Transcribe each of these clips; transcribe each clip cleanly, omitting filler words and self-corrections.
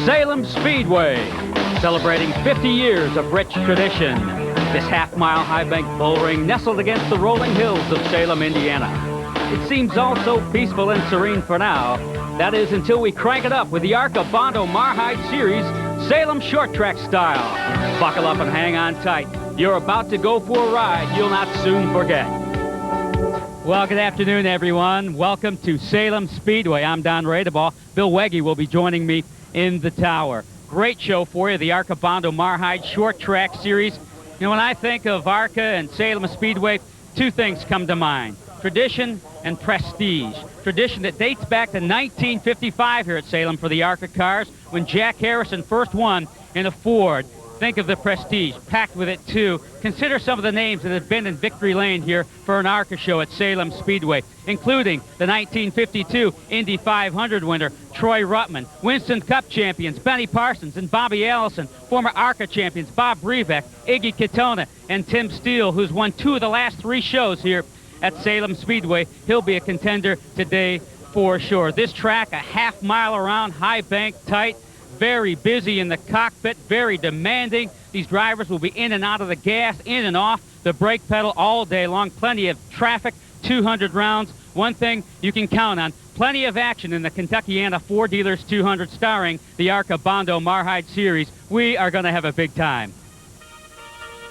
Salem Speedway, celebrating 50 years of rich tradition. This half-mile high-bank bull ring nestled against the rolling hills of Salem, Indiana. It seems all so peaceful and serene for now. That is until we crank it up with the ARCA Bondo Mar-Hyde Series, Salem short track style. Buckle up and hang on tight. You're about to go for a ride you'll not soon forget. Well, good afternoon, everyone. Welcome to Salem Speedway. I'm Don Radeball. Bill Wegge will be joining me in the tower. Great show for you, the ARCA Bondo Mar-Hyde Short Track Series. You know, when I think of ARCA and Salem Speedway, two things come to mind: tradition and prestige. Tradition that dates back to 1955 here at Salem for the ARCA cars, when Jack Harrison first won in a Ford. Think of the prestige, packed with it too. Consider some of the names that have been in victory lane here for an ARCA show at Salem Speedway, including the 1952 Indy 500 winner, Troy Ruttman, Winston Cup champions, Benny Parsons and Bobby Allison, former ARCA champions, Bob Brebeck, Iggy Katona, and Tim Steele, who's won 2 of the last 3 shows here at Salem Speedway. He'll be a contender today for sure. This track, a half mile around, high bank, tight, very busy in the cockpit, very demanding. These drivers will be in and out of the gas, in and off the brake pedal all day long. Plenty of traffic, 200 rounds. One thing you can count on, plenty of action in the Kentuckiana 4 Dealers 200 starring the ARCA Bondo Mar-Hyde Series. We are going to have a big time.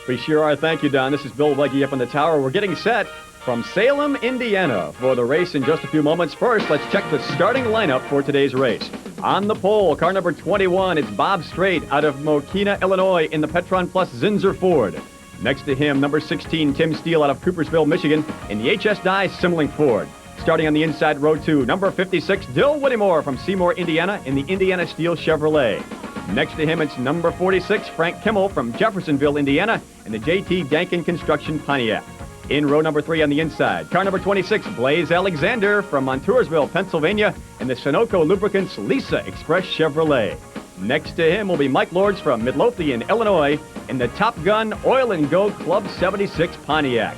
We sure are. Thank you, Don. This is Bill Wegge up in the tower. We're getting set from Salem, Indiana for the race in just a few moments. First, let's check the starting lineup for today's race. On the pole, car number 21, it's Bob Strait out of Mokina, Illinois in the Petron Plus Zinser Ford. Next to him, number 16, Tim Steele out of Coopersville, Michigan in the HS Dye Simling Ford. Starting on the inside, row 2, number 56, Dill Whittemore from Seymour, Indiana in the Indiana Steel Chevrolet. Next to him, it's number 46, Frank Kimmel from Jeffersonville, Indiana in the JT Dankin Construction Pontiac. In row number 3 on the inside, car number 26, Blaze Alexander from Montoursville, Pennsylvania in the Sunoco Lubricants Lisa Express Chevrolet. Next to him will be Mike Lords from Midlothian, Illinois in the Top Gun Oil and Go Club 76 Pontiac.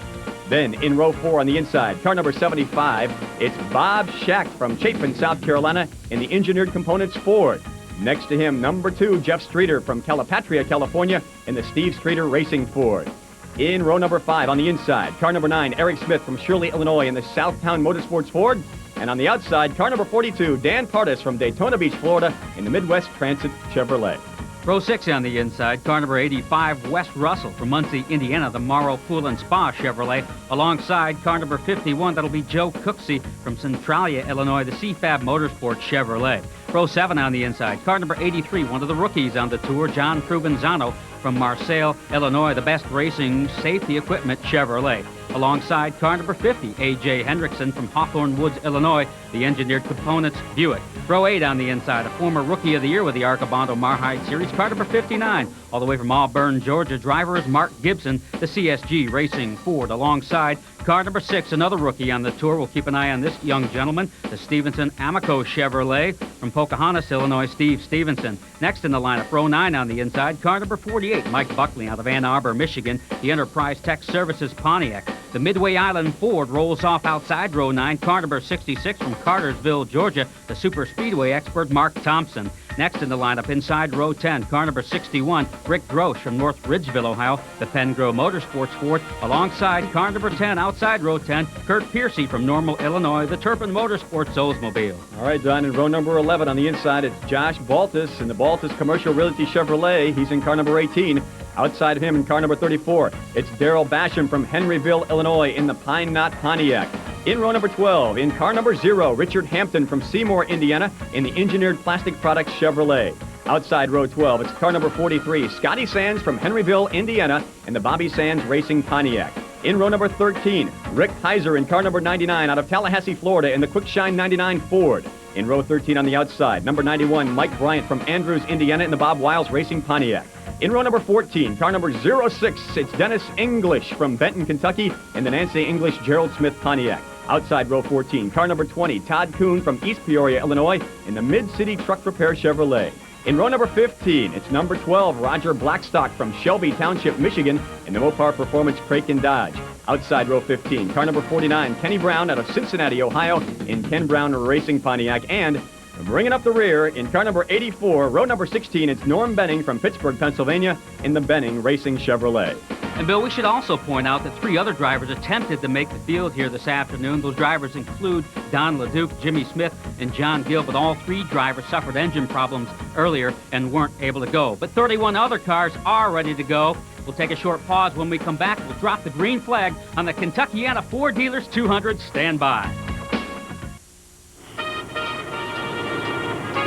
Then in row 4 on the inside, car number 75, it's Bob Schacht from Chapin, South Carolina in the Engineered Components Ford. Next to him, number 2, Jeff Streeter from Calipatria, California in the Steve Streeter Racing Ford. In row number 5 on the inside, car number 9, Eric Smith from Shirley, Illinois in the Southtown Motorsports Ford. And on the outside, car number 42, Dan Partis from Daytona Beach, Florida in the Midwest Transit Chevrolet. Row 6 on the inside, car number 85, Wes Russell from Muncie, Indiana, the Morrow Pool and Spa Chevrolet. Alongside car number 51, that'll be Joe Cooksey from Centralia, Illinois, the CFAB Motorsports Chevrolet. Row 7 on the inside, car number 83, one of the rookies on the tour, John Provenzano from Marseille, Illinois, the Best Racing Safety Equipment Chevrolet. Alongside car number 50, A.J. Hendrickson from Hawthorne Woods, Illinois, the Engineered Components Buick. Row 8 on the inside, a former Rookie of the Year with the ARCA Bondo Mar-Hyde Series, car number 59. All the way from Auburn, Georgia, driver is Mark Gibson, the CSG Racing Ford. Alongside car number 6, another rookie on the tour. We'll keep an eye on this young gentleman, the Stevenson Amico Chevrolet from Pocahontas, Illinois, Steve Stevenson. Next in the lineup, row 9 on the inside, car number 48, Mike Buckley out of Ann Arbor, Michigan, the Enterprise Tech Services Pontiac. The Midway Island Ford rolls off outside row 9, car number 66 from Cartersville, Georgia, the Super Speedway expert Mark Thompson. Next in the lineup, inside row 10, car number 61, Rick Grosh from North Ridgeville, Ohio, the Pengrove Motorsports Ford. Alongside car number 10, outside row 10, Kurt Piercy from Normal, Illinois, the Turpin Motorsports Oldsmobile. All right, Don, in row number 11 on the inside, it's Josh Baltus in the Baltus Commercial Realty Chevrolet. He's in car number 18. Outside of him in car number 34, it's Darrell Basham from Henryville, Illinois in the Pine Knot Pontiac. In row number 12, in car number 0, Richard Hampton from Seymour, Indiana in the Engineered Plastic Products Chevrolet. Outside row 12, it's car number 43, Scotty Sands from Henryville, Indiana in the Bobby Sands Racing Pontiac. In row number 13, Rick Heiser in car number 99 out of Tallahassee, Florida in the Quickshine 99 Ford. In row 13 on the outside, number 91, Mike Bryant from Andrews, Indiana in the Bob Wiles Racing Pontiac. In row number 14, car number 06, it's Dennis English from Benton, Kentucky in the Nancy English Gerald Smith Pontiac. Outside row 14, car number 20, Todd Kuhn from East Peoria, Illinois in the Mid-City Truck Repair Chevrolet. In row number 15, it's number 12, Roger Blackstock from Shelby Township, Michigan in the Mopar Performance Kraken Dodge. Outside row 15, car number 49, Kenny Brown out of Cincinnati, Ohio in Ken Brown Racing Pontiac. And bringing up the rear in car number 84, row number 16, it's Norm Benning from Pittsburgh, Pennsylvania in the Benning Racing Chevrolet. And, Bill, we should also point out that 3 other drivers attempted to make the field here this afternoon. Those drivers include Don LeDuc, Jimmy Smith, and John Gill, but all 3 drivers suffered engine problems earlier and weren't able to go. But 31 other cars are ready to go. We'll take a short pause. When we come back, we'll drop the green flag on the Kentuckiana Ford Dealers 200. Stand by.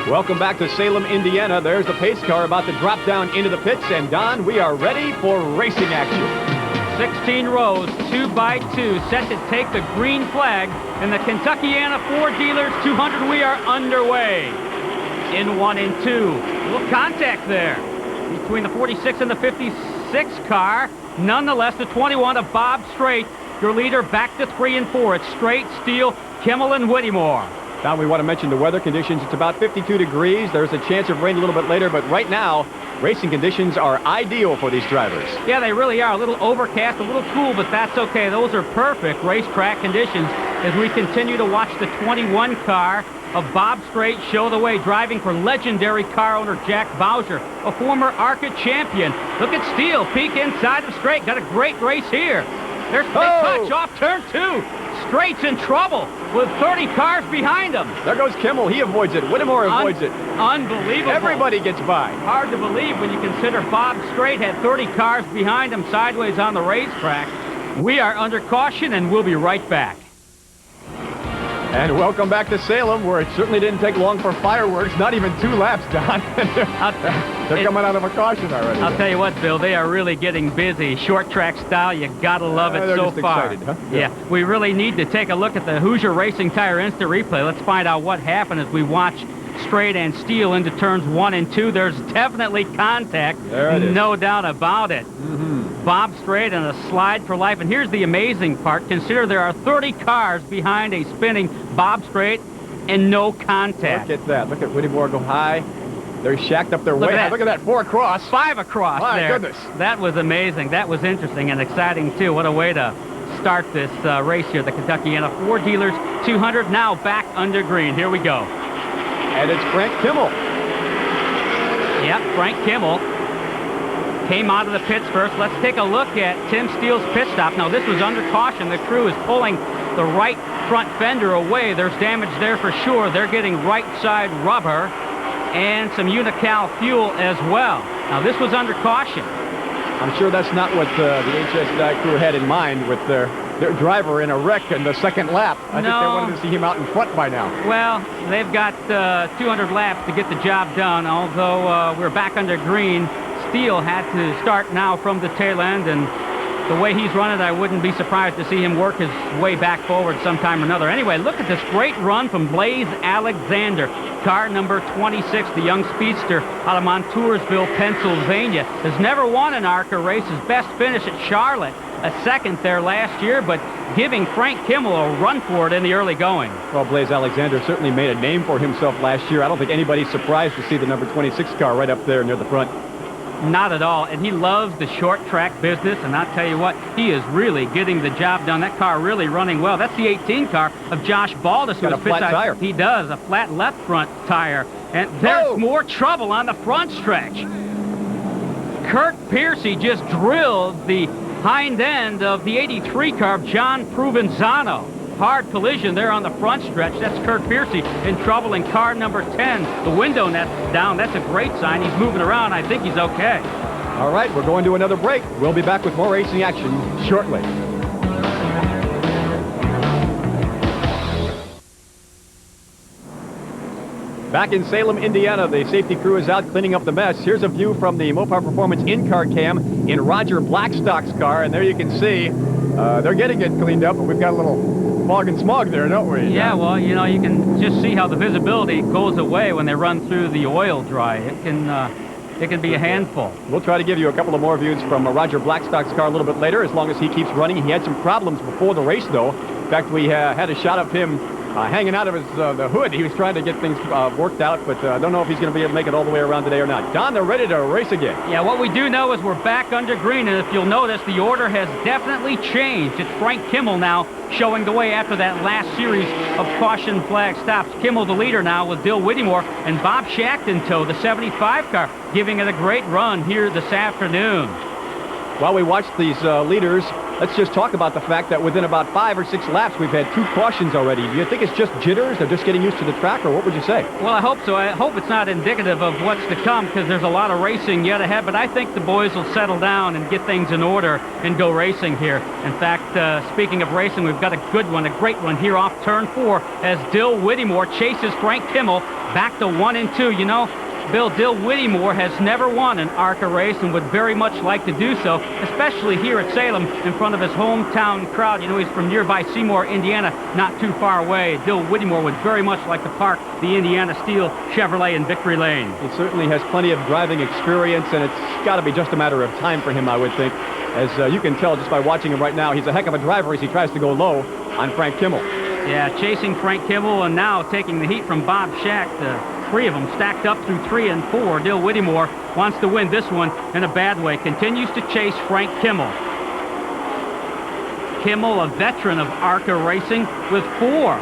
Welcome back to Salem, Indiana. There's the pace car about to drop down into the pits. And, Don, we are ready for racing action. 16 rows, 2 by 2, set to take the green flag in the Kentuckiana Ford Dealers 200. We are underway. In 1 and 2. A little contact there between the 46 and the 56 car. Nonetheless, the 21 of Bob Strait, your leader, back to 3 and 4. It's Strait, Steele, Kimmel, and Whittemore. Don, we want to mention the weather conditions. It's about 52 degrees. There's a chance of rain a little bit later, but right now, racing conditions are ideal for these drivers. Yeah, they really are. A little overcast, a little cool, but that's okay. Those are perfect racetrack conditions as we continue to watch the 21 car of Bob Strait show the way, driving for legendary car owner Jack Bowser, a former ARCA champion. Look at Steele, peek inside of Strait. Got a great race here. There's a touch off turn 2. Straight's in trouble with 30 cars behind him. There goes Kimmel. He avoids it. Whittemore avoids it. Unbelievable. Everybody gets by. Hard to believe when you consider Bob Strait had 30 cars behind him sideways on the racetrack. We are under caution, and we'll be right back. And welcome back to Salem, where it certainly didn't take long for fireworks. Not even 2 laps, Don. They're coming out of a caution already. I'll tell you what, Bill, they are really getting busy. Short track style, you gotta love it so far. Excited, huh? Yeah, we really need to take a look at the Hoosier Racing Tire Instant Replay. Let's find out what happened as we watch Strait and Steele into turns 1 and 2. There's definitely contact. There it is. No doubt about it. Bob Strait and a slide for life. And here's the amazing part. Consider there are 30 cars behind a spinning Bob Strait and no contact. Look at that. Look at Whittemore go high. They're shacked up their way. Look at that. 4 across. 5 across there. My goodness. That was amazing. That was interesting and exciting, too. What a way to start this race here. The Kentuckiana Ford Dealers 200 now back under green. Here we go. And it's Frank Kimmel. Yep, Frank Kimmel came out of the pits first. Let's take a look at Tim Steele's pit stop. Now, this was under caution. The crew is pulling the right front fender away. There's damage there for sure. They're getting right side rubber and some Unical fuel as well. Now, this was under caution. I'm sure that's not what the HSI crew had in mind with their driver in a wreck in the second lap. I think they wanted to see him out in front by now. Well, they've got 200 laps to get the job done, although we're back under green. Steele had to start now from the tail end, and the way he's running, I wouldn't be surprised to see him work his way back forward sometime or another. Anyway, look at this great run from Blaze Alexander, car number 26, the young speedster out of Montoursville, Pennsylvania. Has never won an ARCA race. His best finish at Charlotte, a second there last year, but giving Frank Kimmel a run for it in the early going. Well, Blaze Alexander certainly made a name for himself last year. I don't think anybody's surprised to see the number 26 car right up there near the front. Not at all, and he loves the short track business, and I'll tell you what, he is really getting the job done. That car really running well. That's the 18 car of Josh Baldus. Got a flat tire. He does, a flat left front tire, and there's more trouble on the front stretch. Kurt Piercy just drilled the hind end of the 83 car of John Provenzano. Hard collision there on the front stretch. That's Kurt Piercy in trouble in car number 10. The window net's down. That's a great sign. He's moving around. I think he's okay. All right, we're going to another break. We'll be back with more racing action shortly. Back in Salem, Indiana, the safety crew is out cleaning up the mess. Here's a view from the Mopar Performance in-car cam in Roger Blackstock's car, and there you can see They're getting it cleaned up, but we've got a little fog and smog there, don't we? Yeah, well, you know, you can just see how the visibility goes away when they run through the oil dry. It can be a handful. We'll try to give you a couple of more views from Roger Blackstock's car a little bit later, as long as he keeps running. He had some problems before the race, though. In fact, we had a shot of him hanging out of his the hood. He was trying to get things worked out, but I don't know if he's going to be able to make it all the way around today or not. Don, they're ready to race again. Yeah, what we do know is we're back under green, and if you'll notice, the order has definitely changed. It's Frank Kimmel now showing the way after that last series of caution flag stops. Kimmel the leader now with Dill Whittemore and Bob Schacht in tow, the 75 car, giving it a great run here this afternoon. While we watch these leaders, let's just talk about the fact that within about 5 or 6 laps, we've had 2 cautions already. Do you think it's just jitters? They're just getting used to the track, or what would you say? Well, I hope so. I hope it's not indicative of what's to come, because there's a lot of racing yet ahead, but I think the boys will settle down and get things in order and go racing here. In fact, speaking of racing, we've got a good one, a great one here off turn 4 as Dill Whittemore chases Frank Kimmel back to 1 and 2. You know, Bill, Dill Whittemore has never won an ARCA race and would very much like to do so, especially here at Salem in front of his hometown crowd. You know, he's from nearby Seymour, Indiana, not too far away. Dill Whittemore would very much like to park the Indiana Steel Chevrolet in Victory Lane. He certainly has plenty of driving experience, and it's got to be just a matter of time for him, I would think. As you can tell just by watching him right now, he's a heck of a driver as he tries to go low on Frank Kimmel. Yeah, chasing Frank Kimmel and now taking the heat from Bob Schacht. 3 of them stacked up through 3 and 4. Dill Whittemore wants to win this one in a bad way. Continues to chase Frank Kimmel. Kimmel, a veteran of ARCA racing with 4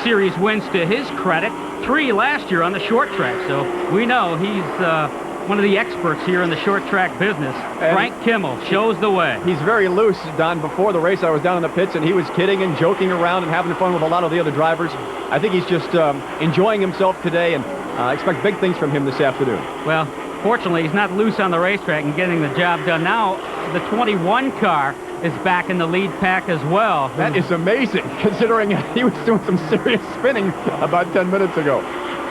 series wins to his credit. 3 last year on the short track. So we know he's one of the experts here in the short track business. And Frank Kimmel shows the way. He's very loose, Don. Before the race, I was down in the pits, and he was kidding and joking around and having fun with a lot of the other drivers. I think he's just enjoying himself today, and I expect big things from him this afternoon. Well, fortunately, he's not loose on the racetrack and getting the job done. Now, the 21 car is back in the lead pack as well. That is amazing, considering he was doing some serious spinning about 10 minutes ago.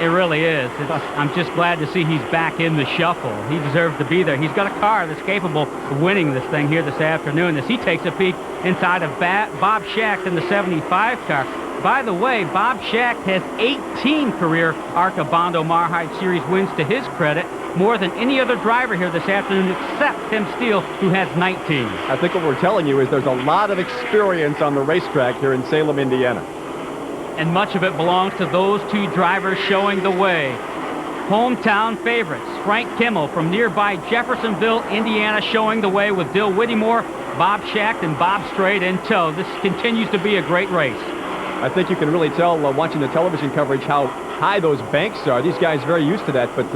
It really is. I'm just glad to see he's back in the shuffle. He deserves to be there. He's got a car that's capable of winning this thing here this afternoon as he takes a peek inside of Bob Schacht in the 75 car. By the way, Bob Schacht has 18 career ARCA Bondo Mar-Hyde Series wins to his credit, more than any other driver here this afternoon except Tim Steele, who has 19. I think what we're telling you is there's a lot of experience on the racetrack here in Salem, Indiana. And much of it belongs to those 2 drivers showing the way. Hometown favorites, Frank Kimmel from nearby Jeffersonville, Indiana, showing the way with Dill Whittemore, Bob Schacht, and Bob Straight in tow. This continues to be a great race. I think you can really tell watching the television coverage how high those banks are. These guys are very used to that, but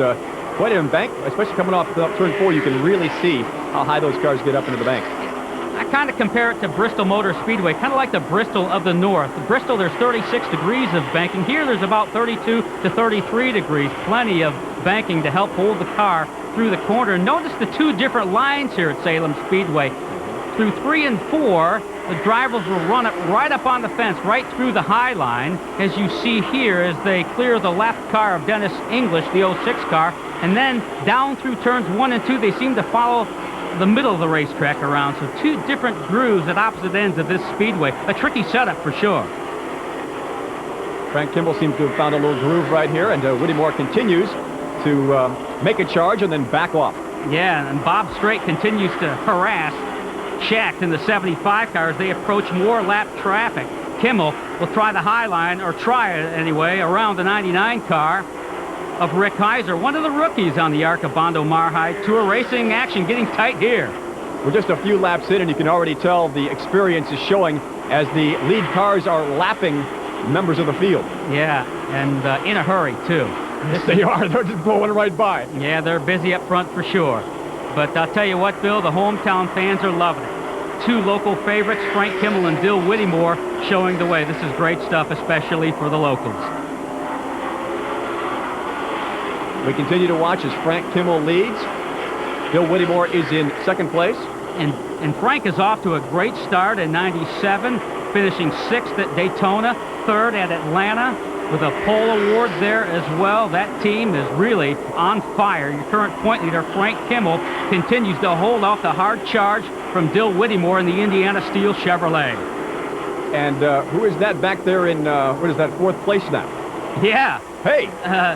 quite an bank, especially coming off turn 4, you can really see how high those cars get up into the bank. I kind of compare it to Bristol Motor Speedway, kind of like the Bristol of the North. The Bristol, there's 36 degrees of banking. Here, there's about 32 to 33 degrees. Plenty of banking to help hold the car through the corner. Notice the 2 different lines here at Salem Speedway. Through 3 and 4, the drivers will run it right up on the fence, right through the high line, as you see here as they clear the left car of Dennis English, the 06 car, and then down through turns 1 and 2, they seem to follow the middle of the racetrack around. So 2 different grooves at opposite ends of this speedway. A tricky setup for sure. Frank Kimmel seems to have found a little groove right here, and Whittemore continues to make a charge and then back off. Yeah, and Bob Straight continues to harass Schacht in the 75 car as they approach more lap traffic. Kimmel will try the high line, or try it anyway, around the 99 car of Rick Heiser, one of the rookies on the ARCA Bondo Mar-Hyde Tour. Racing action getting tight here. We're just a few laps in, and you can already tell the experience is showing as the lead cars are lapping members of the field. Yeah, and in a hurry, too. Yes, they are. They're just blowing right by. Yeah, they're busy up front for sure. But I'll tell you what, Bill, the hometown fans are loving it. 2 local favorites, Frank Kimmel and Dill Whittemore, showing the way. This is great stuff, especially for the locals. We continue to watch as Frank Kimmel leads. Dill Whittemore is in 2nd place. And Frank is off to a great start in '97, finishing 6th at Daytona, 3rd at Atlanta, with a pole award there as well. That team is really on fire. Your current point leader, Frank Kimmel, continues to hold off the hard charge from Dill Whittemore in the Indiana Steel Chevrolet. And who is that back there in, what is that, 4th place now? Yeah. Hey,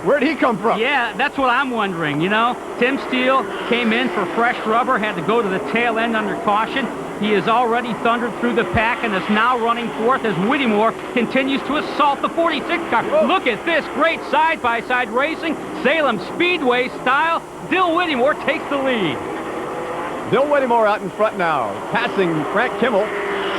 where'd he come from? Yeah, that's what I'm wondering, you know. Tim Steele came in for fresh rubber, had to go to the tail end under caution. He has already thundered through the pack and is now running 4th as Whittemore continues to assault the 46 car. Whoa. Look at this great side-by-side racing, Salem Speedway style. Dill Whittemore takes the lead. Dill Whittemore out in front now, passing Frank Kimmel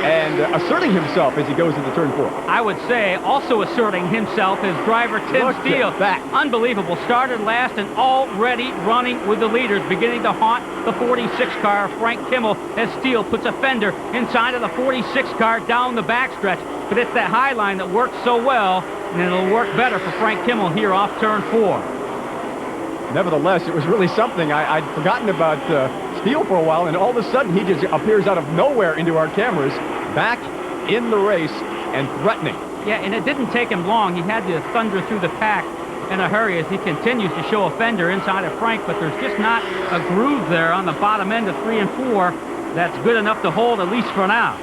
and asserting himself as he goes into turn 4. I would say also asserting himself is driver Tim Look Steele. at that. Unbelievable. Started last and already running with the leaders, beginning to haunt the 46 car, Frank Kimmel, as Steele puts a fender inside of the 46 car down the backstretch. But it's that high line that works so well, and it'll work better for Frank Kimmel here off turn 4. Nevertheless, it was really something. I'd forgotten about Steele for a while, and all of a sudden he just appears out of nowhere into our cameras, back in the race and threatening. Yeah, and it didn't take him long. He had to thunder through the pack in a hurry as he continues to show a fender inside of Frank, but there's just not a groove there on the bottom end of 3 and 4 that's good enough to hold, at least for now.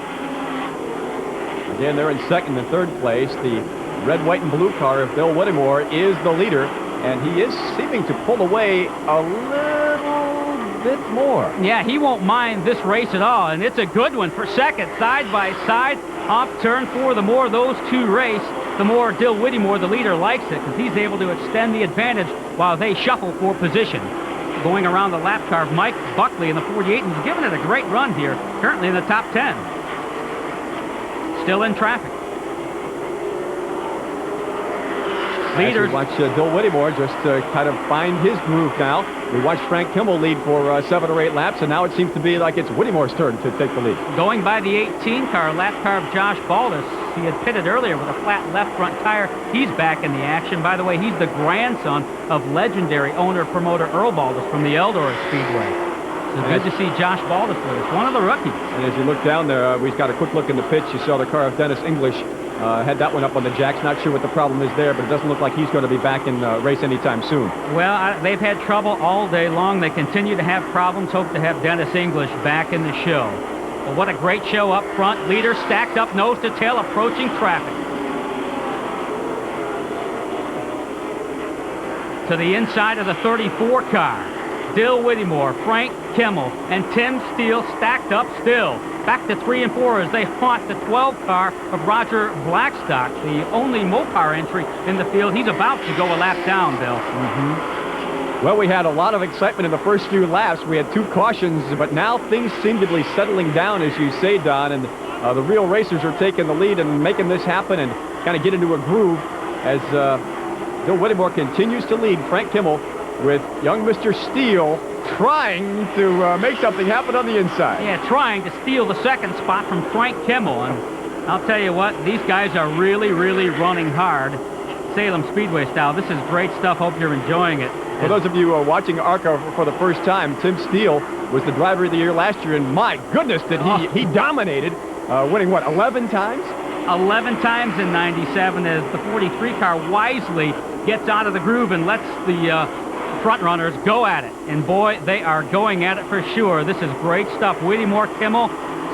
Again, they're in 2nd and 3rd place. The red, white, and blue car of Dill Whittemore is the leader, and he is seeming to pull away a little bit more. Yeah, he won't mind this race at all, and it's a good one for 2nd, side by side, off turn 4. The more those two race, the more Dill Whittemore, the leader, likes it, because he's able to extend the advantage while they shuffle for position. Going around the lap car of Mike Buckley in the 48, and he's given it a great run here, currently in the top 10. Still in traffic. Leaders. As we watch Dill Whittemore just kind of find his groove now. We watched Frank Kimmel lead for 7 or 8 laps, and now it seems to be like it's Whittemore's turn to take the lead. Going by the 18 car, lap car of Josh Baldus. He had pitted earlier with a flat left front tire. He's back in the action. By the way, he's the grandson of legendary owner-promoter Earl Baldus from the Eldora Speedway. So good to see Josh Baldus with us, one of the rookies. And as you look down there, we've got a quick look in the pits. You saw the car of Dennis English. Had that one up on the jacks. Not sure what the problem is there, but it doesn't look like he's going to be back in race anytime soon. Well, they've had trouble all day long. They continue to have problems. Hope to have Dennis English back in the show. But what a great show up front. Leader stacked up nose to tail, approaching traffic. To the inside of the 34 car. Dill Whittemore, Frank Kimmel, and Tim Steele stacked up still. Back to 3 and 4 as they haunt the 12 car of Roger Blackstock, the only Mopar entry in the field. He's about to go a lap down, Bill. Well, we had a lot of excitement in the first few laps. We had 2 cautions, but now things seem to be settling down, as you say, Don, and the real racers are taking the lead and making this happen and kind of get into a groove as Dill Whittemore continues to lead Frank Kimmel, with young Mr. Steele trying to make something happen on the inside. Yeah, trying to steal the 2nd spot from Frank Kimmel. And I'll tell you what, these guys are really, really running hard. Salem Speedway style. This is great stuff. Hope you're enjoying it. For those of you watching ARCA for the first time, Tim Steele was the driver of the year last year, and my goodness, did he dominated, winning, what, 11 times? 11 times in 97 as the 43 car wisely gets out of the groove and lets the front runners go at it. And boy, they are going at it for sure. This is great stuff. Whittemore, Kimmel,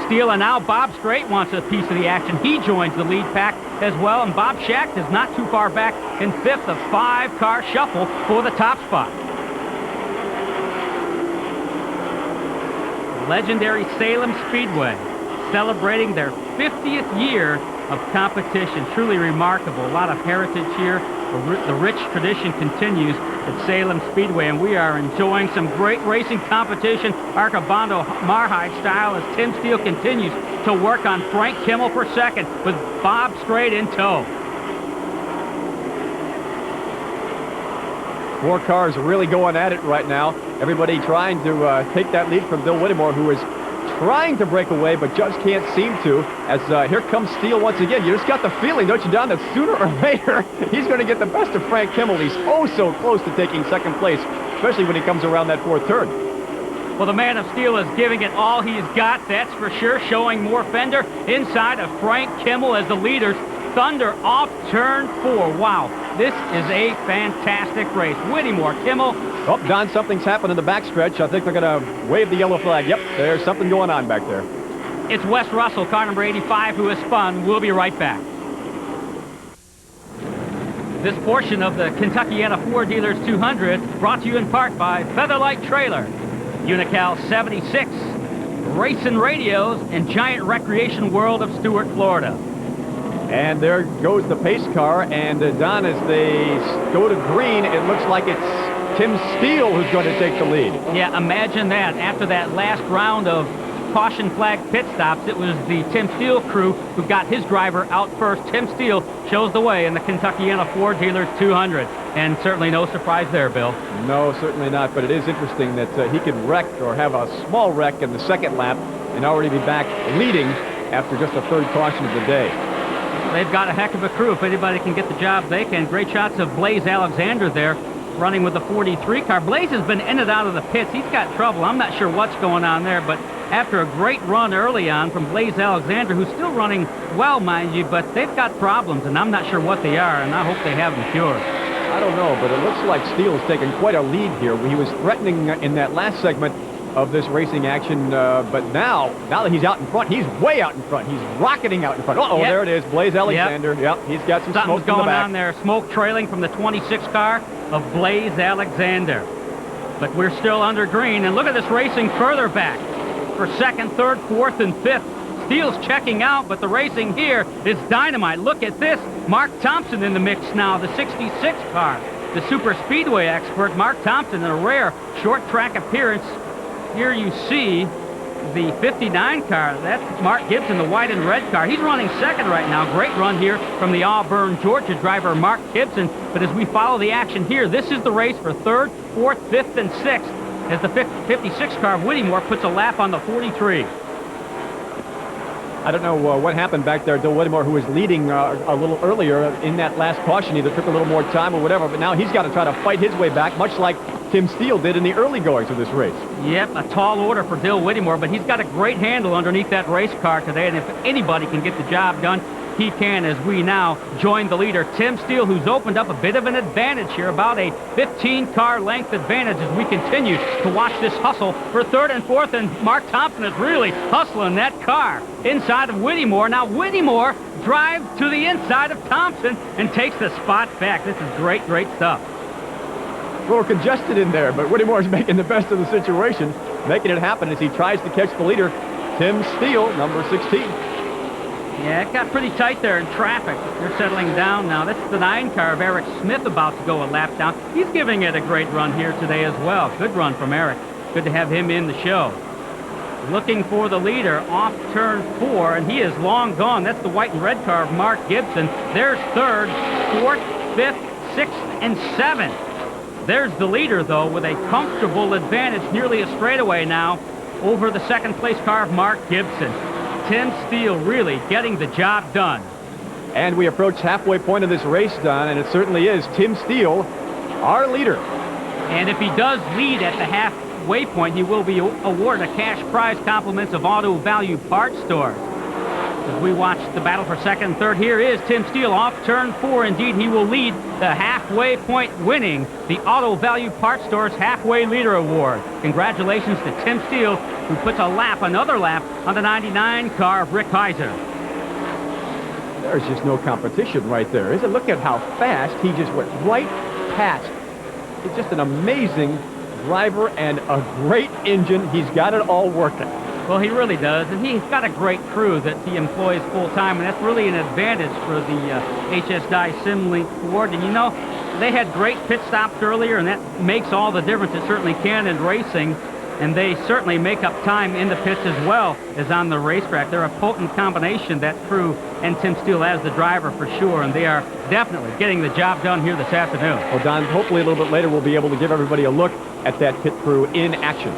Steele, and now Bob Strait wants a piece of the action. He joins the lead pack as well, and Bob Schacht is not too far back in 5th, a 5-car shuffle for the top spot. Legendary Salem Speedway celebrating their 50th year of competition. Truly remarkable. A lot of heritage here. The rich tradition continues at Salem Speedway, and we are enjoying some great racing competition, ARCA Bondo Mar-Hyde style, as Tim Steele continues to work on Frank Kimmel for 2nd with Bob Strait in tow. 4 cars really going at it right now. Everybody trying to take that lead from Dill Whittemore, who is trying to break away, but just can't seem to, as here comes Steele once again. You just got the feeling, don't you, Don, that sooner or later he's going to get the best of Frank Kimmel. He's oh so close to taking 2nd place, especially when he comes around that 4th turn. Well, the man of steel is giving it all he's got, that's for sure, showing more fender inside of Frank Kimmel as the leaders Thunder off turn 4. Wow, this is a fantastic race. Whittemore, Kimmel. Oh, Don, something's happened in the backstretch. I think they're going to wave the yellow flag. Yep, there's something going on back there. It's Wes Russell, car number 85, who has spun. We'll be right back. This portion of the Kentuckiana Ford Dealers 200 brought to you in part by Featherlight Trailer, Unical 76, Racing Radios, and Giant Recreation World of Stuart, Florida. And there goes the pace car, and Don, as they go to green, it looks like it's Tim Steele who's going to take the lead. Yeah, imagine that. After that last round of caution flag pit stops, it was the Tim Steele crew who got his driver out first. Tim Steele shows the way in the Kentuckiana Ford Dealers 200. And certainly no surprise there, Bill. No, certainly not, but it is interesting that he could wreck or have a small wreck in the second lap and already be back leading after just the third caution of the day. They've got a heck of a crew. If anybody can get the job, they can. Great shots of Blaze Alexander there, running with the 43 car. Blaze has been in and out of the pits. He's got trouble. I'm not sure what's going on there, but after a great run early on from Blaze Alexander, who's still running well, mind you, but they've got problems, and I'm not sure what they are, and I hope they have them cured. I don't know, but it looks like Steele's taken quite a lead here. He was threatening in that last segment of this racing action, but now that he's out in front, he's way out in front. He's rocketing out in front. Uh-oh, There it is, Blaze Alexander. Yep, he's got some Something's smoke in the going back. on there. Smoke trailing from the 26 car of Blaze Alexander. But we're still under green, and look at this racing further back for second, third, fourth, and fifth. Steele's checking out, but the racing here is dynamite. Look at this. Mark Thompson in the mix now, the 66 car. The super speedway expert, Mark Thompson, in a rare short track appearance. Here you see the 59 car. That's Mark Gibson, the white and red car. He's running second right now. Great run here from the Auburn, Georgia driver, Mark Gibson. But as we follow the action here, this is the race for third, fourth, fifth, and sixth, as the 56 car of Whittemore puts a lap on the 43. I don't know what happened back there. Bill Whittemore, who was leading a little earlier in that last caution, either took a little more time or whatever, but now he's got to try to fight his way back, much like Tim Steele did in the early goings of this race. Yep, a tall order for Bill Whittemore, but he's got a great handle underneath that race car today, and if anybody can get the job done, he can, as we now join the leader, Tim Steele, who's opened up a bit of an advantage here, about a 15-car length advantage as we continue to watch this hustle for third and fourth, and Mark Thompson is really hustling that car inside of Whittemore. Now Whittemore drives to the inside of Thompson and takes the spot back. This is great, great stuff. A little congested in there, but Whittemore's making the best of the situation, making it happen as he tries to catch the leader, Tim Steele, number 16. Yeah, it got pretty tight there in traffic. They're settling down now. This is the 9 car of Eric Smith about to go a lap down. He's giving it a great run here today as well. Good run from Eric. Good to have him in the show. Looking for the leader off turn 4, and he is long gone. That's the white and red car of Mark Gibson. There's third, fourth, fifth, sixth, and seventh. There's the leader, though, with a comfortable advantage, nearly a straightaway now, over the second place car of Mark Gibson. Tim Steele really getting the job done. And we approach halfway point of this race, Don, and it certainly is Tim Steele, our leader. And if he does lead at the halfway point, he will be awarded a cash prize, compliments of Auto Value Parts Stores. As we watch the battle for second and third, here is Tim Steele off turn 4. Indeed, he will lead the halfway point, winning the Auto Value Parts Store's Halfway Leader Award. Congratulations to Tim Steele, who puts another lap on the 99 car of Rick Heiser. There's just no competition right there, is it? Look at how fast he just went right past. He's just an amazing driver and a great engine. He's got it all working. Well, he really does, and he's got a great crew that he employs full-time, and that's really an advantage for the HS Dye Simlink Ford. And, you know, they had great pit stops earlier, and that makes all the difference. It certainly can in racing, and they certainly make up time in the pits as well as on the racetrack. They're a potent combination, that crew and Tim Steele as the driver for sure, and they are definitely getting the job done here this afternoon. Well, Don, hopefully a little bit later we'll be able to give everybody a look at that pit crew in action.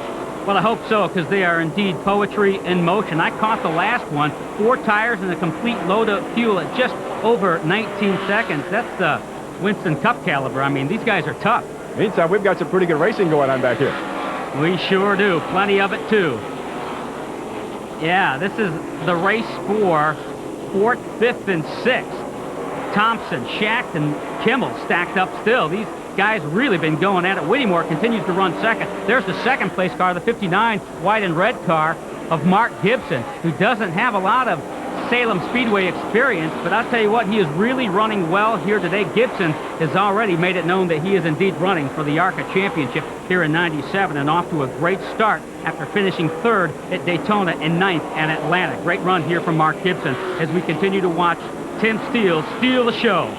Well, I hope so, because they are indeed poetry in motion. I caught the last one, 4 tires and a complete load of fuel at just over 19 seconds. That's the Winston Cup caliber. I mean, these guys are tough. Meantime, we've got some pretty good racing going on back here. We sure do. Plenty of it, too. Yeah, this is the race for 4th, 5th, and 6th. Thompson, Schacht, and Kimmel stacked up still. These guys really been going at it. Whittemore continues to run second. There's the second place car, the 59 white and red car of Mark Gibson, who doesn't have a lot of Salem Speedway experience, but I'll tell you what, he is really running well here today. Gibson has already made it known that he is indeed running for the ARCA Championship here in '97 and off to a great start after finishing third at Daytona and ninth at Atlanta. Great run here from Mark Gibson as we continue to watch Tim Steele steal the show.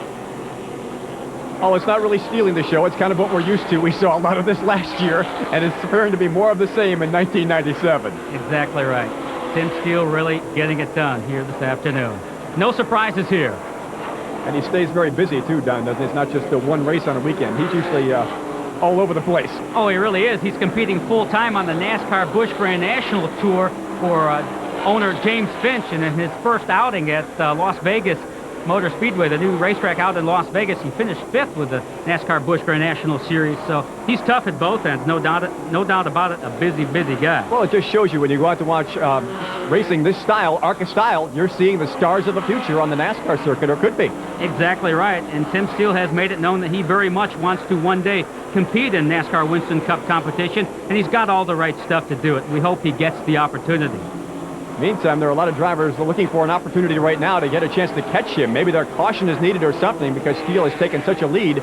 Oh, it's not really stealing the show. It's kind of what we're used to. We saw a lot of this last year, and it's appearing to be more of the same in 1997. Exactly right. Tim Steele really getting it done here this afternoon. No surprises here. And he stays very busy, too, Don, doesn't he? It's not just the one race on a weekend. He's usually all over the place. Oh, he really is. He's competing full-time on the NASCAR Busch Grand National Tour for owner James Finch, and in his first outing at Las Vegas Motor Speedway, the new racetrack out in Las Vegas, he finished fifth with the NASCAR Busch Grand National Series. So he's tough at both ends, no doubt about it. A busy guy. Well, it just shows you when you go out to watch racing this style, ARCA style, you're seeing the stars of the future on the NASCAR circuit, or could be. Exactly right. And Tim Steele has made it known that he very much wants to one day compete in NASCAR Winston Cup competition, and he's got all the right stuff to do it. We hope he gets the opportunity. Meantime, there are a lot of drivers looking for an opportunity right now to get a chance to catch him. Maybe their caution is needed or something because Steele has taken such a lead.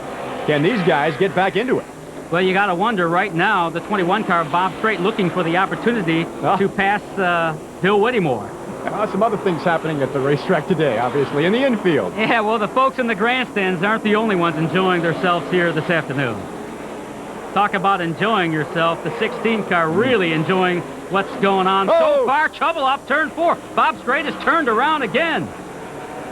Can these guys get back into it? Well, you got to wonder right now, the 21 car, Bob Strait, looking for the opportunity to pass Bill Whittemore. Some other things happening at the racetrack today, obviously, in the infield. Yeah, well, the folks in the grandstands aren't the only ones enjoying themselves here this afternoon. Talk about enjoying yourself. The 16 car really enjoying what's going on so far. Trouble off turn 4. Bob Strait has turned around again.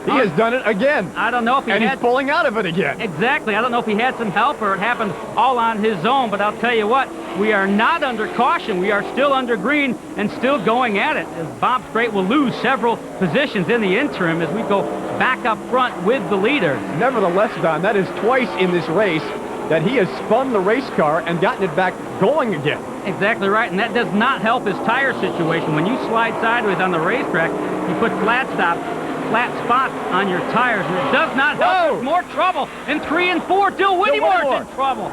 He has done it again. I don't know if he's pulling out of it again. Exactly. I don't know if he had some help or it happened all on his own, but I'll tell you what, we are not under caution. We are still under green and still going at it, as Bob Strait will lose several positions in the interim as we go back up front with the leaders. Nevertheless, Don, that is twice in this race that he has spun the race car and gotten it back going again. Exactly right, and that does not help his tire situation. When you slide sideways on the racetrack, you put flat spots on your tires, and it does not help. There's more trouble in 3 and 4. Dill Whittemore's in trouble.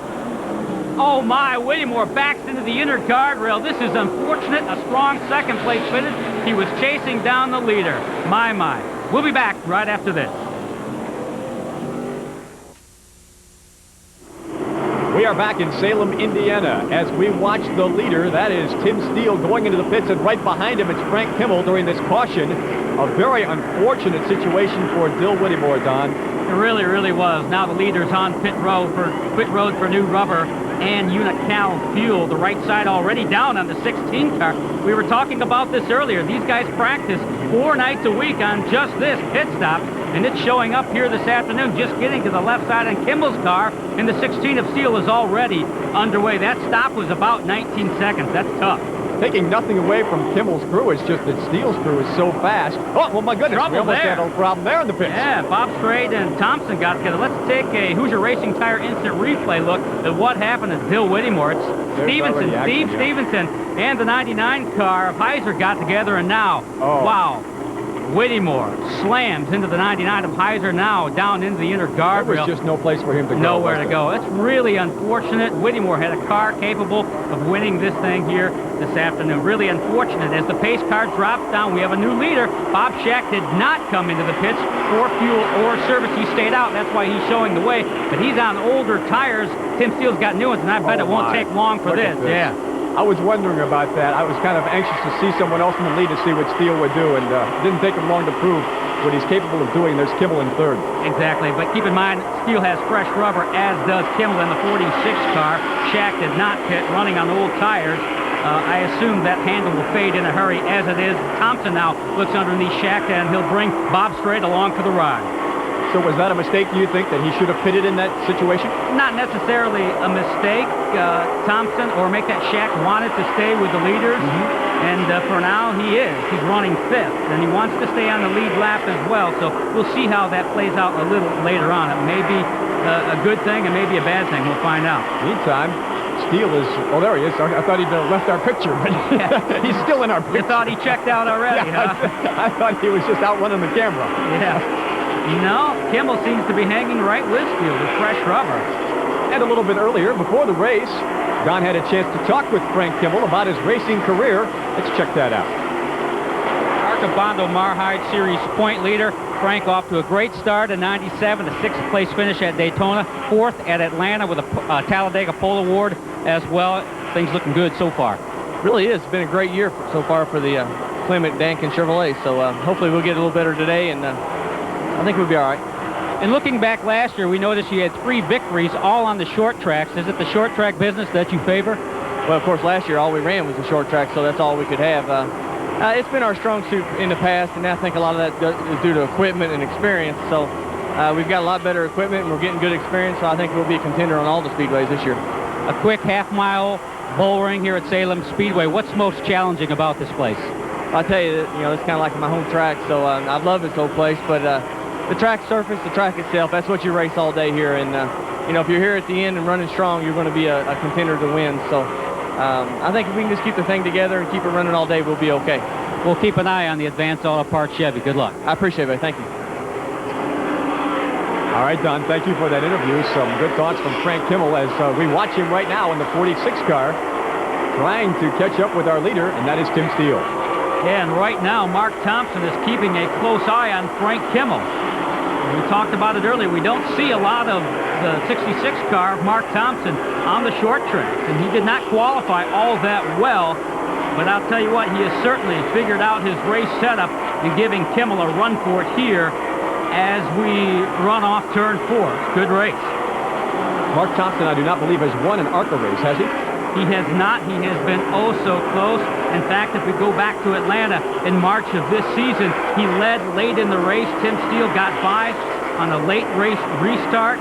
Oh my, Whittemore backs into the inner guardrail. This is unfortunate. A strong second place finish. He was chasing down the leader. My. We'll be back right after this. We are back in Salem, Indiana, as we watch the leader. That is Tim Steele going into the pits, and right behind him it's Frank Kimmel during this caution. A very unfortunate situation for Dill Whittemore, Don. It really was. Now the leader's on pit road for new rubber and Unical fuel. The right side already down on the 16 car. We were talking about this earlier. These guys practice 4 nights a week on just this pit stop, and it's showing up here this afternoon, just getting to the left side on Kimmel's car, and the 16 of Steele is already underway. That stop was about 19 seconds. That's tough. Taking nothing away from Kimmel's crew, it's just that Steele's crew is so fast. Oh, well, my goodness, we almost had a problem there in the pits. Yeah, Bob Strait and Thompson got together. Let's take a Hoosier Racing Tire instant replay look at what happened to Dill Whittemore. It's Steve Stevenson and the 99 car of Heiser got together, and now, wow, Whittemore slams into the 99 of Heiser, now down into the inner guardrail. There was just no place for him to go. Nowhere to go. It's really unfortunate. Whittemore had a car capable of winning this thing here this afternoon. Really unfortunate. As the pace car drops down, we have a new leader. Bob Schacht did not come into the pits for fuel or service. He stayed out. That's why he's showing the way. But he's on older tires. Tim Steele's got new ones, and I bet it won't take long for this. Yeah. I was wondering about that. I was kind of anxious to see someone else in the lead to see what Steele would do, and it didn't take him long to prove what he's capable of doing. There's Kimmel in third. Exactly, but keep in mind, Steele has fresh rubber, as does Kimmel in the 46 car. Schacht did not pit, running on old tires. I assume that handle will fade in a hurry, as it is. Thompson now looks underneath Schacht, and he'll bring Bob Strait along for the ride. So was that a mistake, do you think, that he should have pitted in that situation? Not necessarily a mistake. Thompson or make that Schacht wanted to stay with the leaders, and for now he is. He's running 5th, and he wants to stay on the lead lap as well, so we'll see how that plays out a little later on. It may be a good thing, it may be a bad thing. We'll find out. Meantime, Steele is, oh, there he is. I thought he'd left our picture, but he's still in our picture. You thought he checked out already, huh? I thought he was just out running the camera. Yeah. No, Kimmel seems to be hanging right with Steele with fresh rubber. And a little bit earlier, before the race, Don had a chance to talk with Frank Kimmel about his racing career. Let's check that out. ARCA Bondo Mar-Hyde Series point leader. Frank off to a great start in '97, a 6th place finish at Daytona, 4th at Atlanta with a Talladega Pole Award as well. Things looking good so far. Really is. It's been a great year so far for the Clement Dankin Chevrolet. So hopefully we'll get a little better today, and I think we'll be all right. And looking back last year, we noticed you had 3 victories, all on the short tracks. Is it the short track business that you favor? Well, of course, last year all we ran was the short track, so that's all we could have. It's been our strong suit in the past, and I think a lot of that is due to equipment and experience. So we've got a lot better equipment, and we're getting good experience, so I think we'll be a contender on all the speedways this year. A quick half-mile bull ring here at Salem Speedway. What's most challenging about this place? I'll tell you, it's kind of like my home track, so I love this old place, but the track surface, the track itself, that's what you race all day here. And, if you're here at the end and running strong, you're going to be a contender to win. So I think if we can just keep the thing together and keep it running all day, we'll be okay. We'll keep an eye on the Advanced Auto Parts Chevy. Good luck. I appreciate it. Thank you. All right, Don, thank you for that interview. Some good thoughts from Frank Kimmel as we watch him right now in the 46 car, trying to catch up with our leader, and that is Tim Steele. Yeah, and right now, Mark Thompson is keeping a close eye on Frank Kimmel. We talked about it earlier. We don't see a lot of the 66 car of Mark Thompson on the short tracks, and he did not qualify all that well. But I'll tell you what, he has certainly figured out his race setup and giving Kimmel a run for it here as we run off turn 4. It's a good race. Mark Thompson, I do not believe, has won an ARCA race, has he? He has not. He has been oh so close. In fact, if we go back to Atlanta in March of this season, he led late in the race. Tim Steele got by on a late race restart.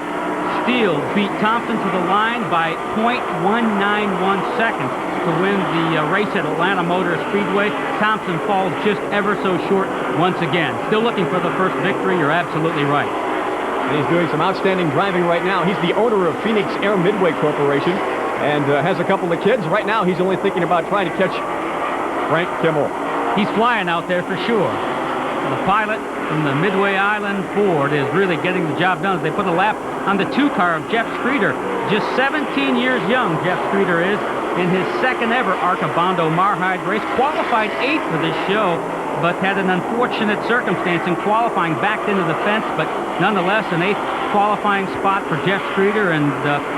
Steele beat Thompson to the line by .191 seconds to win the race at Atlanta Motor Speedway. Thompson falls just ever so short once again. Still looking for the first victory. You're absolutely right. And he's doing some outstanding driving right now. He's the owner of Phoenix Air Midway Corporation and has a couple of kids. Right now, he's only thinking about trying to catch Frank Kimmel. He's flying out there for sure. The pilot from the Midway Island Ford is really getting the job done as they put a lap on the 2 car of Jeff Streeter. Just 17 years young, Jeff Streeter is, in his second ever ARCA Bondo Mar-Hyde race. Qualified 8th for this show, but had an unfortunate circumstance in qualifying, backed into the fence, but nonetheless an 8th qualifying spot for Jeff Streeter, and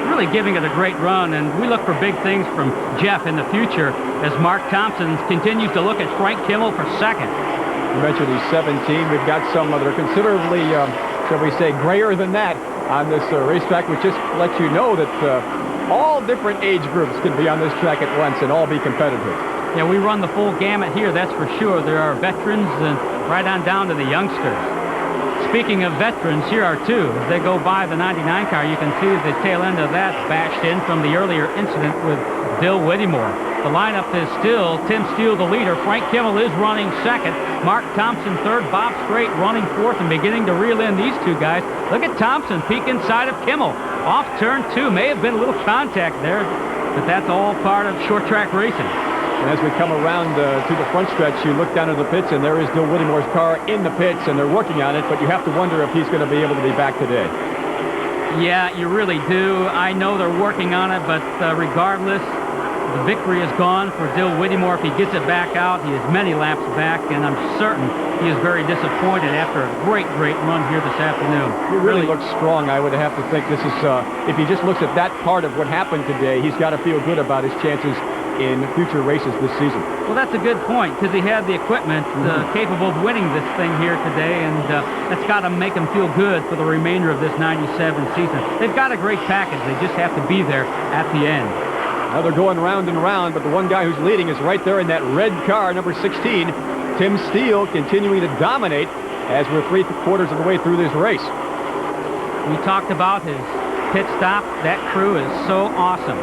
really giving it a great run. And we look for big things from Jeff in the future as Mark Thompson continues to look at Frank Kimmel for second. You mentioned he's 17. We've got some that are considerably, shall we say, grayer than that on this racetrack, which just lets you know that all different age groups can be on this track at once and all be competitive. Yeah, we run the full gamut here, that's for sure. There are veterans and right on down to the youngsters. Speaking of veterans, here are 2. As they go by the 99 car, you can see the tail end of that bashed in from the earlier incident with Bill Whittemore. The lineup is still Tim Steele, the leader. Frank Kimmel is running second. Mark Thompson third. Bob Strait running fourth and beginning to reel in these 2 guys. Look at Thompson peek inside of Kimmel. Off turn 2. May have been a little contact there, but that's all part of short track racing. And as we come around to the front stretch, you look down at the pits, and there is Bill Whittemore's car in the pits, and they're working on it, but you have to wonder if he's going to be able to be back today. Yeah, you really do. I know they're working on it, but regardless, the victory is gone for Dill Whittemore. If he gets it back out, he is many laps back, and I'm certain he is very disappointed after a great run here this afternoon. He really looks strong, I would have to think. This is, if he just looks at that part of what happened today, he's got to feel good about his chances in future races this season. Well, that's a good point, because he had the equipment capable of winning this thing here today, and that's got to make him feel good for the remainder of this 97 season. They've got a great package. They just have to be there at the end. Now they're going round and round, but the one guy who's leading is right there in that red car, number 16. Tim Steele continuing to dominate as we're 3/4 of the way through this race. We talked about his pit stop. That crew is so awesome.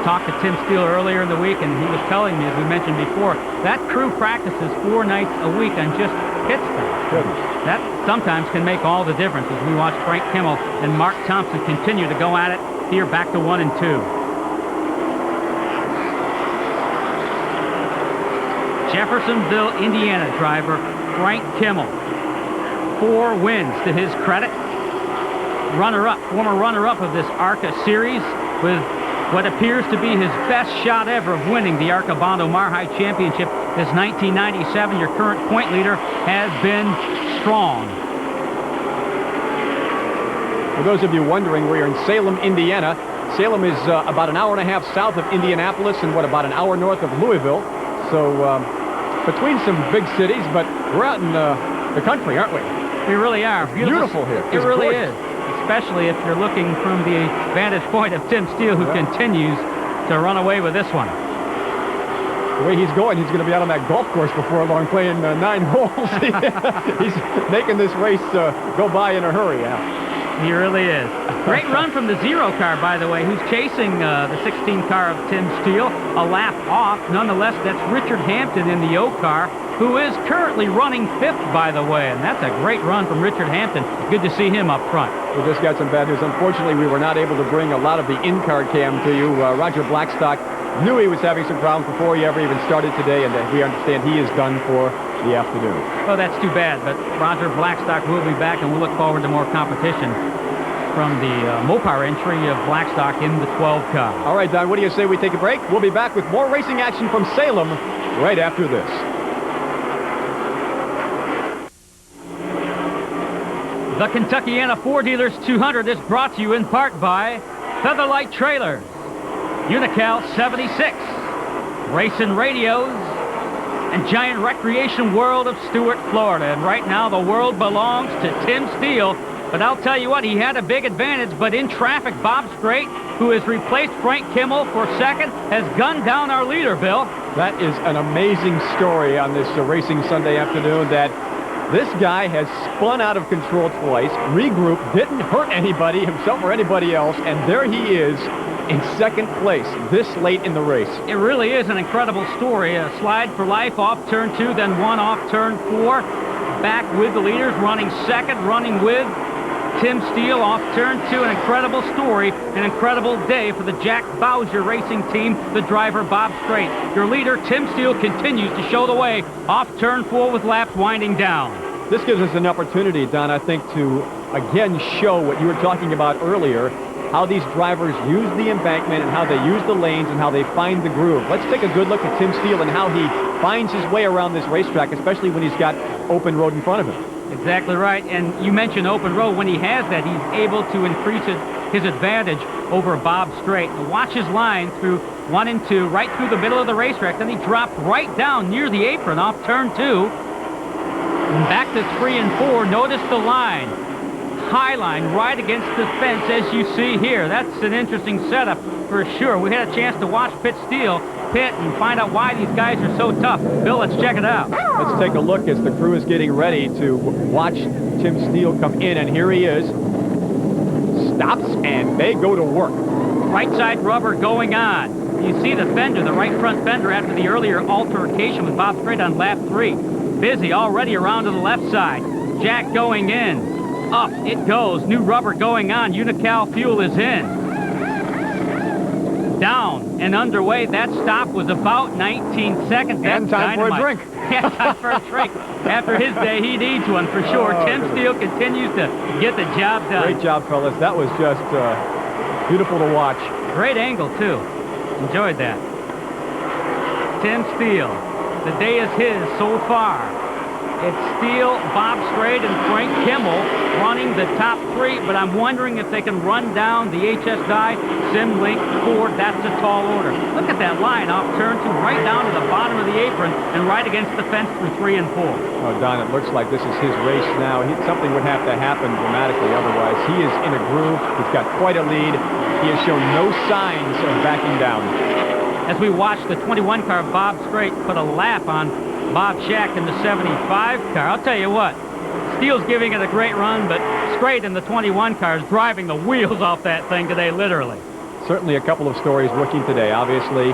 Talked to Tim Steele earlier in the week, and he was telling me, as we mentioned before, that crew practices 4 nights a week on just pit stops. Goodness. That sometimes can make all the difference as we watch Frank Kimmel and Mark Thompson continue to go at it here back to 1 and 2. Jeffersonville, Indiana driver Frank Kimmel. 4 wins to his credit. Runner-up, former runner-up of this ARCA series with what appears to be his best shot ever of winning the ARCA Bondo Mar-Hyde Championship. This 1997, your current point leader, has been strong. For those of you wondering, we're in Salem, Indiana. Salem is about an hour and a half south of Indianapolis and, about an hour north of Louisville. So between some big cities, but we're out in the country, aren't we? We really are. Beautiful here. It really is, especially if you're looking from the vantage point of Tim Steele, who continues to run away with this one. The way he's going to be out on that golf course before long playing 9 holes. He's making this race go by in a hurry. Yeah. He really is. Great run from the 0 car, by the way, who's chasing the 16 car of Tim Steele. A lap off. Nonetheless, that's Richard Hampton in the O car, who is currently running 5th, by the way. And that's a great run from Richard Hampton. Good to see him up front. We just got some bad news. Unfortunately, we were not able to bring a lot of the in-car cam to you. Roger Blackstock knew he was having some problems before he ever even started today, and we understand he is done for the afternoon. Well, that's too bad, but Roger Blackstock will be back, and we'll look forward to more competition from the Mopar entry of Blackstock in the 12 car. All right, Don, what do you say we take a break? We'll be back with more racing action from Salem right after this. The Kentuckiana 4 Dealers 200 is brought to you in part by Featherlight Trailers, Unical 76, Racing Radios, and Giant Recreation World of Stuart, Florida. And right now the world belongs to Tim Steele. But I'll tell you what, he had a big advantage, but in traffic, Bob Strait, who has replaced Frank Kimmel for second, has gunned down our leader, Bill. That is an amazing story on this Racing Sunday afternoon, that this guy has spun out of control twice, regrouped, didn't hurt anybody, himself or anybody else, and there he is in second place this late in the race. It really is an incredible story. A slide for life off turn 2, then 1 off turn 4. Back with the leaders, running second, running with Tim Steele off turn 2. An incredible story, an incredible day for the Jack Bowser Racing Team, the driver Bob Strait. Your leader, Tim Steele, continues to show the way off turn 4 with laps winding down. This gives us an opportunity, Don, I think, to again show what you were talking about earlier, how these drivers use the embankment and how they use the lanes and how they find the groove. Let's take a good look at Tim Steele and how he finds his way around this racetrack, especially when he's got open road in front of him. Exactly right, and you mentioned open road. When he has that, he's able to increase his advantage over Bob Strait. Watch his line through 1 and 2, right through the middle of the racetrack. Then he dropped right down near the apron off turn 2. And back to 3 and 4. Notice the line. High line right against the fence, as you see here. That's an interesting setup for sure. We had a chance to watch Pit Steele pit and find out why these guys are so tough. Bill, let's check it out. Let's take a look as the crew is getting ready to watch Tim Steele come in, and here he is. Stops, and they go to work. Right side rubber going on. You see the fender, the right front fender, after the earlier altercation with Bob Strait on lap 3. Busy already around to the left side. Jack going in. Up it goes. New rubber going on. Unical fuel is in. Down and underway. That stop was about 19 seconds. That's and time dynamite. for a drink. Yeah, time for a drink. After his day, he needs one for sure. Tim Steele continues to get the job done. Great job, fellas. That was just beautiful to watch. Great angle, too. Enjoyed that. Tim Steele. The day is his so far. It's Steele, Bob Strait, and Frank Kimmel running the top 3, but I'm wondering if they can run down the HS Dye, Simlink, Ford. That's a tall order. Look at that line off turn 2, right down to the bottom of the apron and right against the fence through 3 and 4. Oh, Don, it looks like this is his race now. Something would have to happen dramatically otherwise. He is in a groove. He's got quite a lead. He has shown no signs of backing down. As we watch the 21 car, Bob Strait put a lap on Bob Shack in the 75 car. I'll tell you what, Steele's giving it a great run, but Strait in the 21 car is driving the wheels off that thing today, literally. Certainly a couple of stories working today. Obviously,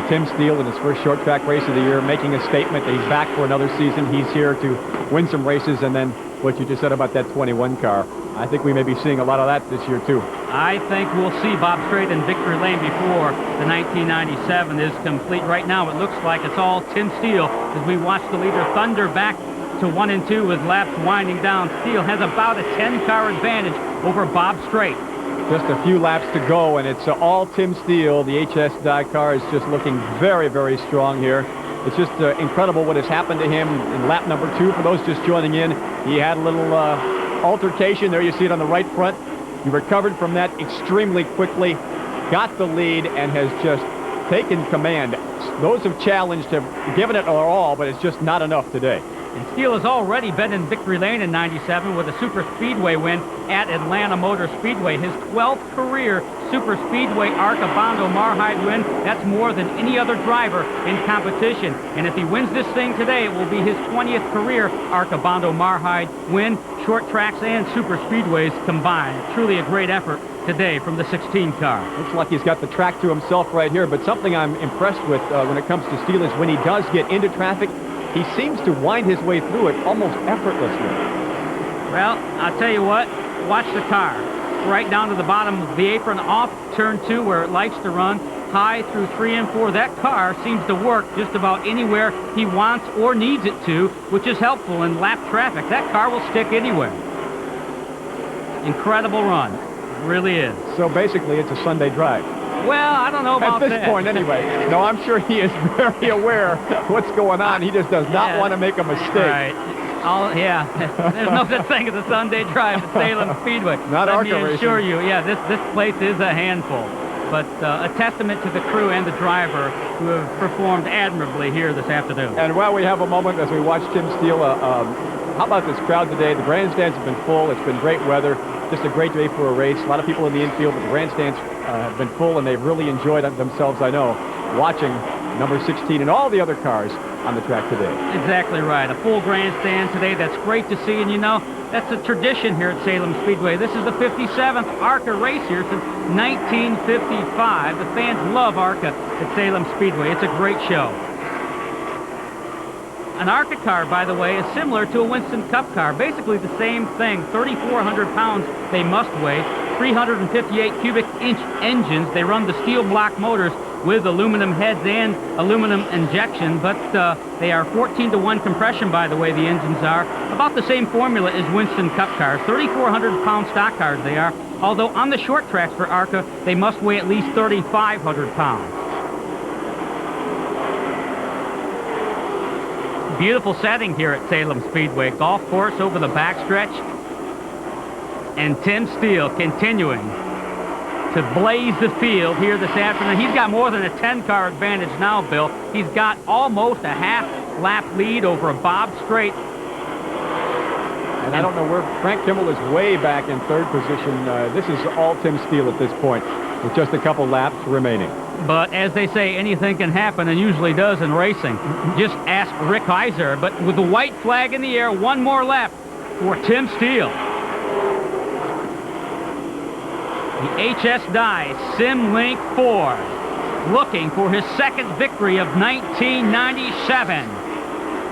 Tim Steele in his first short track race of the year making a statement that he's back for another season. He's here to win some races, and then what you just said about that 21 car. I think we may be seeing a lot of that this year, too. I think we'll see Bob Strait in victory lane before the 1997 is complete. Right now, it looks like it's all Tim Steele as we watch the leader thunder back to 1 and 2 with laps winding down. Steele has about a 10-car advantage over Bob Strait. Just a few laps to go, and it's all Tim Steele. The HS die car is just looking very, very strong here. It's just incredible what has happened to him in lap number 2. For those just joining in, he had a little altercation. There you see it on the right front. He recovered from that extremely quickly, got the lead, and has just taken command. Those have challenged have given it their all, but it's just not enough today. And Steele has already been in victory lane in '97 with a Super Speedway win at Atlanta Motor Speedway. His 12th career Super Speedway ARCA Bondo Mar-Hyde win. That's more than any other driver in competition. And if he wins this thing today, it will be his 20th career ARCA Bondo Mar-Hyde win, short tracks and Super Speedways combined. Truly a great effort today from the 16 car. Looks like he's got the track to himself right here, but something I'm impressed with when it comes to Steele is when he does get into traffic, he seems to wind his way through it almost effortlessly. Well, I'll tell you what, watch the car. Right down to the bottom of the apron, off turn 2 where it likes to run, high through 3 and 4. That car seems to work just about anywhere he wants or needs it to, which is helpful in lap traffic. That car will stick anywhere. Incredible run. It really is. So basically, it's a Sunday drive. Well, I don't know about that. that. At this point, anyway. No, I'm sure he is very aware of what's going on. He just does not want to make a mistake. Right. Yeah. There's no such thing as a Sunday drive at Salem Speedway. Not ARCA racing. Let me assure racing. you, yeah, this place is a handful. But a testament to the crew and the driver who have performed admirably here this afternoon. And while we have a moment as we watch Tim Steele, how about this crowd today? The grandstands have been full. It's been great weather. Just a great day for a race. A lot of people in the infield, but the grandstands have been full, and they've really enjoyed it themselves, I know, watching number 16 and all the other cars on the track today. Exactly right. A full grandstand today. That's great to see, and you know, that's a tradition here at Salem Speedway. This is the 57th ARCA race here since 1955. The fans love ARCA at Salem Speedway. It's a great show. An ARCA car, by the way, is similar to a Winston Cup car. Basically the same thing. 3,400 pounds they must weigh. 358 cubic inch engines. They run the steel block motors with aluminum heads and aluminum injection, but they are 14-to-1 compression, by the way, the engines are. About the same formula as Winston Cup cars. 3,400 pound stock cars they are, although on the short tracks for ARCA, they must weigh at least 3,500 pounds. Beautiful setting here at Salem Speedway. Golf course over the backstretch. And Tim Steele continuing to blaze the field here this afternoon. He's got more than a 10-car advantage now, Bill. He's got almost a half-lap lead over a Bob Strait. And I don't know where Frank Kimmel is way back in third position. This is all Tim Steele at this point with just a couple laps remaining. But as they say, anything can happen, and usually does in racing. Just ask Rick Heiser. But with the white flag in the air, one more lap for Tim Steele. The HS Die SimLink 4, looking for his second victory of 1997.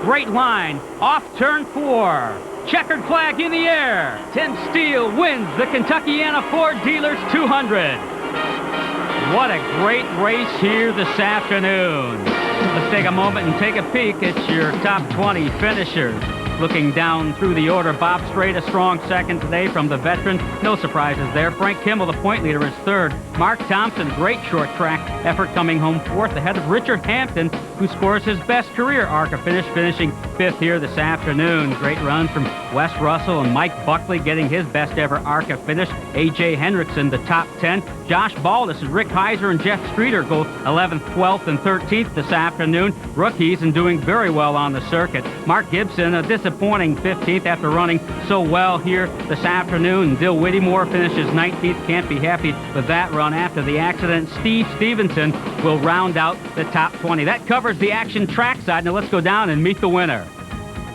Great line, off turn 4. Checkered flag in the air. Tim Steele wins the Kentuckiana Ford Dealers 200. What a great race here this afternoon. Let's take a moment and take a peek at your top 20 finishers. Looking down through the order, Bob Strait, a strong second today from the veteran. No surprises there. Frank Kimmel, the point leader, is third. Mark Thompson, great short track effort, coming home fourth, ahead of Richard Hampton, who scores his best career ARCA finish, finishing fifth here this afternoon. Great run from Wes Russell and Mike Buckley, getting his best ever ARCA finish. A.J. Hendrickson, the top 10. Josh Baldus and Rick Heiser and Jeff Streeter go 11th, 12th, and 13th this afternoon. Rookies and doing very well on the circuit. Mark Gibson, a disappointing 15th after running so well here this afternoon. Dill Whittemore finishes 19th. Can't be happy with that run after the accident. Steve Stevenson will round out the top 20. That covers the action trackside. Now let's go down and meet the winner.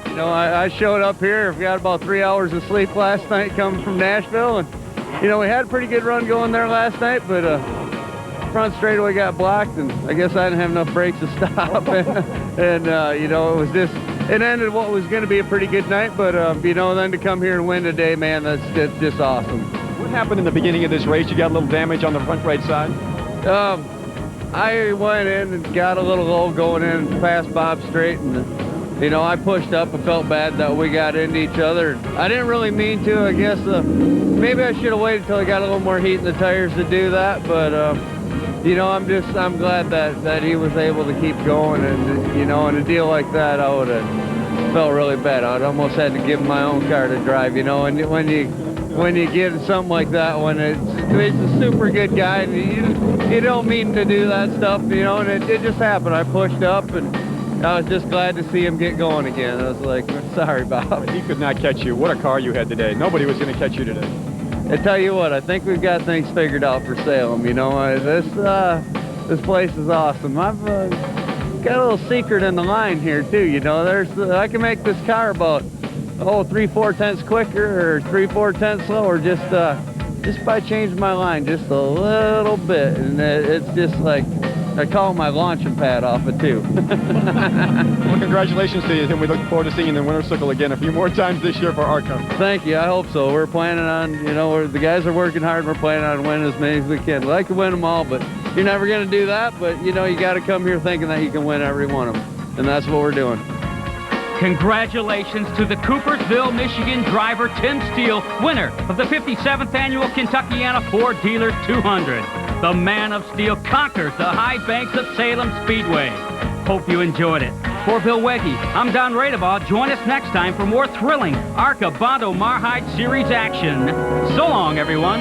You know, I showed up here. I've got about 3 hours of sleep last night coming from Nashville, and you know, we had a pretty good run going there last night, but front straightaway got blocked, and I guess I didn't have enough brakes to stop. and you know, it ended what was going to be a pretty good night, but you know, then to come here and win today, man, that's just awesome. What happened in the beginning of this race? You got a little damage on the front right side? I went in and got a little low going in past Bob Strait, and you know, I pushed up and felt bad that we got into each other. I didn't really mean to, I guess. Maybe I should have waited until I got a little more heat in the tires to do that, but you know, I'm glad that he was able to keep going, and you know, in a deal like that, I would have felt really bad. I'd almost had to give him my own car to drive, you know, and when you get something like that, when it's a super good guy, and you don't mean to do that stuff, you know, and it just happened. I pushed up, and I was just glad to see him get going again. I was like, sorry, Bob. He could not catch you. What a car you had today. Nobody was going to catch you today. I tell you what, I think we've got things figured out for Salem. You know, this place is awesome. I've got a little secret in the line here too. You know, I can make this car about 3-4 tenths quicker or 3-4 tenths slower just by changing my line just a little bit, and it's just like I call it my launching pad off it too. Well, congratulations to you, Tim. We look forward to seeing you in the winner's circle again a few more times this year for ARCA. Thank you. I hope so. We're planning on, you know, the guys are working hard. We're planning on winning as many as we can. We'd like to win them all, but you're never going to do that. But, you know, you got to come here thinking that you can win every one of them. And that's what we're doing. Congratulations to the Coopersville, Michigan driver Tim Steele, winner of the 57th annual Kentuckiana Ford Dealer 200. The man of steel conquers the high banks of Salem Speedway. Hope you enjoyed it. For Bill Wegge, I'm Don Radebaugh. Join us next time for more thrilling ARCA Bondo Mar-Hyde Series action. So long, everyone.